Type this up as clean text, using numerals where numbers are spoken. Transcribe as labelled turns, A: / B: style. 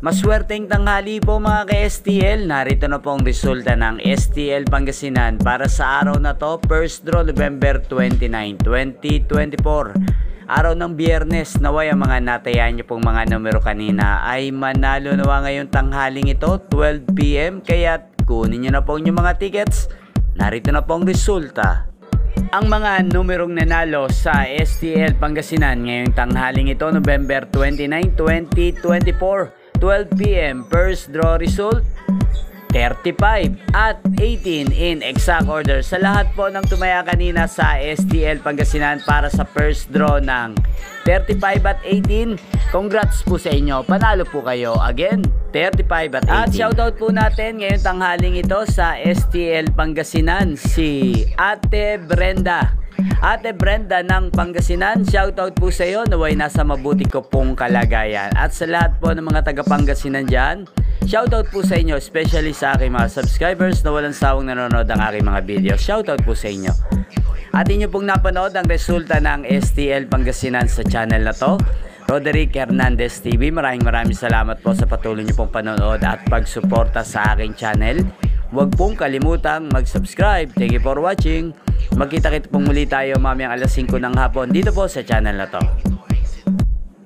A: Maswerteng tanghali po mga ka-STL. Narito na po ang resulta ng STL Pangasinan para sa araw na to, first draw November 29, 2024. Araw ng Biyernes. Naway ang mga natayan nyo pong mga numero kanina ay manalo nawa ngayong tanghaling ito, 12 PM. Kaya kunin nyo na po yung mga tickets. Narito na po ang resulta. Ang mga numerong nanalo sa STL Pangasinan ngayong tanghaling ito, November 29, 2024. 12 PM, first draw result 35 at 18 in exact order. Sa lahat po ng tumaya kanina sa STL Pangasinan para sa first draw ng 35 at 18, congrats po sa inyo. Panalo po kayo. Again, 35 at 18. At shoutout po natin ngayong tanghaling ito sa STL Pangasinan, si Ate Brenda. Ate Brenda ng Pangasinan, shoutout po sa iyo. Naway nasa mabuti ko pong kalagayan. At sa lahat po ng mga taga Pangasinan dyan, shoutout po sa inyo, especially sa aking mga subscribers na walang sawang nanonood ng aking mga video. Shoutout po sa inyo. At inyo pong napanood ang resulta ng STL Pangasinan sa channel na to, Roderick Hernandez TV. Maraming salamat po sa patuloy niyo pong panonood at pagsuporta sa aking channel. Huwag pong kalimutang mag-subscribe. Thank you for watching. Magkita-kita pong muli tayo mamayang alas 5 ng hapon dito po sa channel na to.